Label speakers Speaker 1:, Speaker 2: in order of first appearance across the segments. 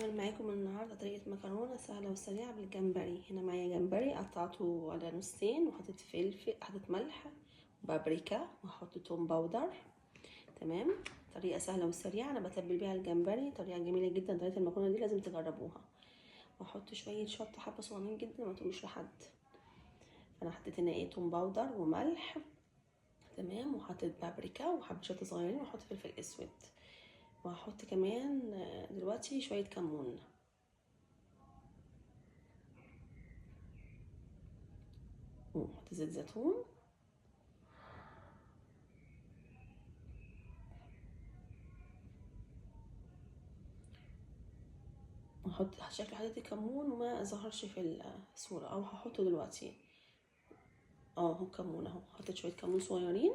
Speaker 1: هعمل معاكم النهارده طريقه مكرونه سهله وسريعه بالجمبري. هنا معايا جمبري قطعته على نصين، وحطيت فلفل، حطيت ملح وبابريكا، وهحط توم باودر. تمام. طريقه سهله وسريعه انا بتبل بيها الجمبري، طريقه جميله جدا. طريقه المكرونه دي لازم تجربوها. واحط شويه شطه حبه صغيرين جدا ما تقولوش لحد. انا حطيت هنا توم باودر وملح. تمام. وحطيت بابريكا وحبه شطه صغيرين، وحط فلفل اسود، وهحط كمان دلوقتي شويه كمون. وحط زيت زيتون، وحط شكل حطيت الكمون وما ظهرش في الصورة، او هحطه دلوقتي. هو كمون اهو، حطيت شوية كمون صغيرين.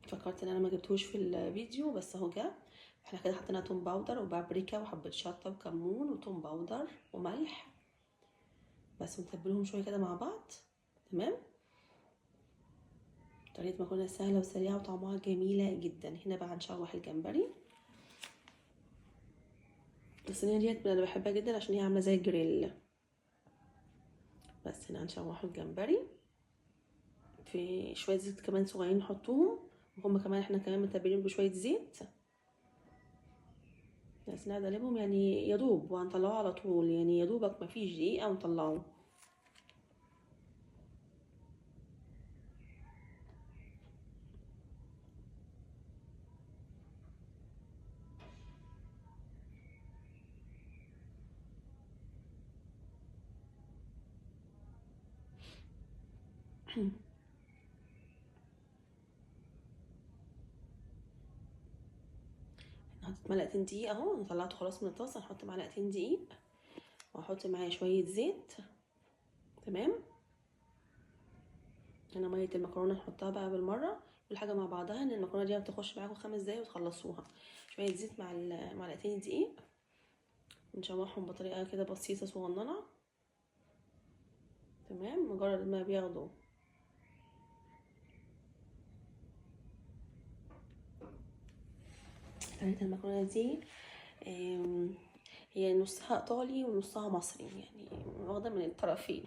Speaker 1: فكرت ان انا ما جبتوش في الفيديو بس اهو جه. احنا كده حطينا توم باودر وبابريكا وحبة شطة وكمون وتوم باودر وملح بس، ونتبلهم شوية كده مع بعض. تمام. طريقة مكرونة سهلة وسريعة وطعمها جميلة جدا. هنا بقى هنشوح الجمبري. الصينية ديت انا بحبها جدا عشان هي عاملة زي الجريل. بس هنا هنشوحوا الجمبري في شويه زيت كمان صغيرين نحطوهم، وهم كمان احنا كمان متبلين بشويه زيت. بس نقلبهم يعني يدوب، وهنطلعوه على طول، يعني يدوبك مفيش دقيقه ونطلعه. حطيت معلقتين دقيق اهو، انا طلعته خلاص من الطاسه. هحط معلقتين دقيق واحط معايا شويه زيت. تمام. هنا ميه المكرونه نحطها بقى بالمره، كل حاجه مع بعضها، ان المكرونه دي هتخش معاكم 5 دقايق وتخلصوها. شويه زيت مع معلقتين الدقيق، نشوحهم بطريقه كده بسيطه صغننه. تمام. مجرد ما بياخدوا طريقة المكرونة دي هي نصها ايطالي ونصها مصري، يعني واخدة من الطرفين.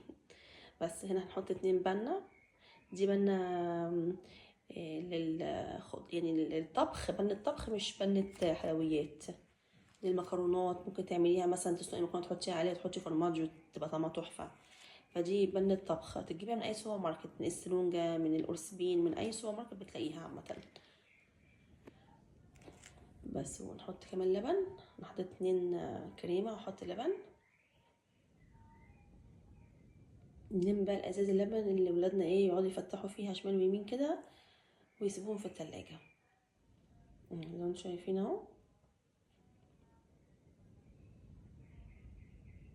Speaker 1: بس هنا هنحط 2 بنة. دي بنة يعني للطبخ، بنة طبخ مش بنة حلويات. للمكرونات ممكن تعمليها مثلا، تسلقي المكرونة تحطي عليها تحطي فورماجو تبقى طعمها تحفة. فدي بنة طبخ تجيبيها من اي سوبر ماركت، من السلونجا، من الأورسبين، من اي سوبر ماركت بتلاقيها عامة. بس. ونحط كمان لبن. انا حطيت 2 كريمه، واحط لبن. نلم بقى الازاز اللبن اللي ولادنا يقعدوا يفتحوا فيها شمال ويمين كده، ويسيبوهم في التلاجة. اللي انتوا شايفين اهو.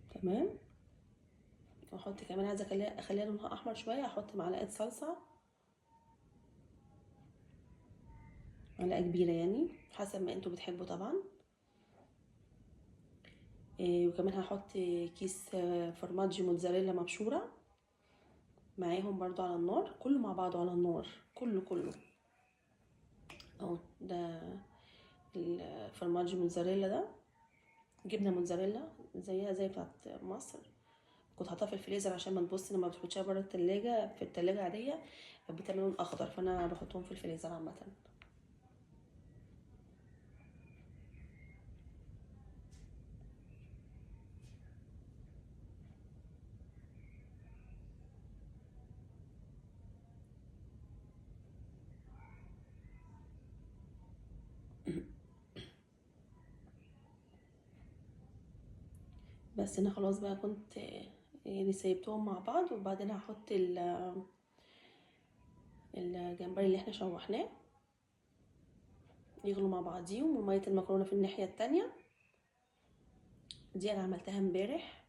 Speaker 1: تمام. واحط كمان، عايزه اخليها لونها احمر شويه، احط معلقه صلصه، معلقه كبيره يعني حسب ما انتوا بتحبوا طبعا. وكمان هحط كيس فورماجي موتزاريلا مبشوره معاهم برضو على النار، كله مع بعضه على النار، كله اهو. ده الفورماجي موتزاريلا ده جبنه موتزاريلا زيها زي بتاعت مصر. كنت حاطاها في الفريزر عشان ما تبص لما بتحطيها بره التلاجة، في التلاجة عادية بتعمل لون اخضر، فانا بحطهم في الفريزر عامه. بس انا خلاص بقى كنت يعني سيبتهم مع بعض، وبعدين هحط الجمبري اللي احنا شوحناه يغلوا مع بعضيهم، وميه المكرونه في الناحيه التانية. دي انا عملتها امبارح،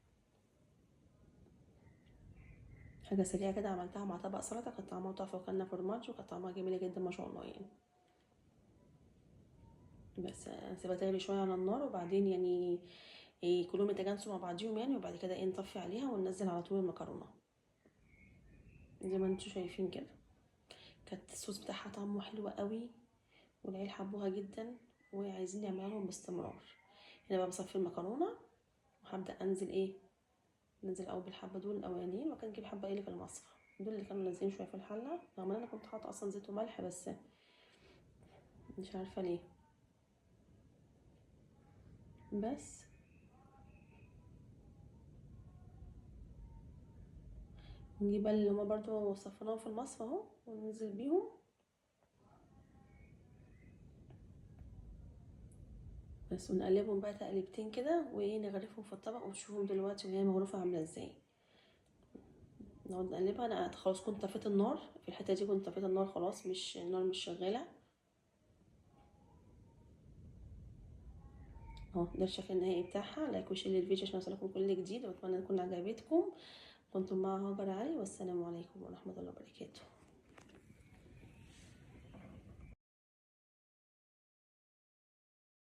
Speaker 1: حاجه سريعه كده، عملتها مع طبق سلطه، كانت طعمها تحفه، وكلنا فورماج وكانت طعمها جميله جدا ما شاء الله يعني. بس سيبها تغلي شويه على النار، وبعدين يعني كلهم يتجانسوا مع بعضيهم يعني، وبعد كده نطفي عليها وننزل على طول المكرونه زي ما انتوا شايفين كده. كانت الصوص بتاعها طعمه حلو قوي، والعيال حبوها جدا وعايزين نعملها لهم باستمرار. هنا بقى بصفي المكرونه وهبدا انزل ايه، ننزل اول بالحبه دول الاولانيين، وكان نجيب حبه ايه في المصفى، دول اللي كانوا نازلين شويه في الحله، رغم ان انا كنت حاطه اصلا زيت وملح، بس مش عارفه ليه. بس نجيب بقى اللي هما برضو صفيناهم في المصفى اهو، وننزل بيهم. بس ونقلبهم بقى تقليبتين كده، وايه نغرفهم في الطبق، ونشوفهم دلوقتي وهي مغرفه عامله ازاي. نقعد نقلبها. انا خلاص كنت طفيت النار في الحته دي، كنت طفيت النار خلاص، مش النار مش شغاله اهو. ده الشكل النهائي بتاعها. لايك وشير للفيديو عشان اوصلكم كل جديد، واتمنى تكون عجبتكم. كنتم مع هاجر علي، والسلام عليكم ورحمه الله وبركاته.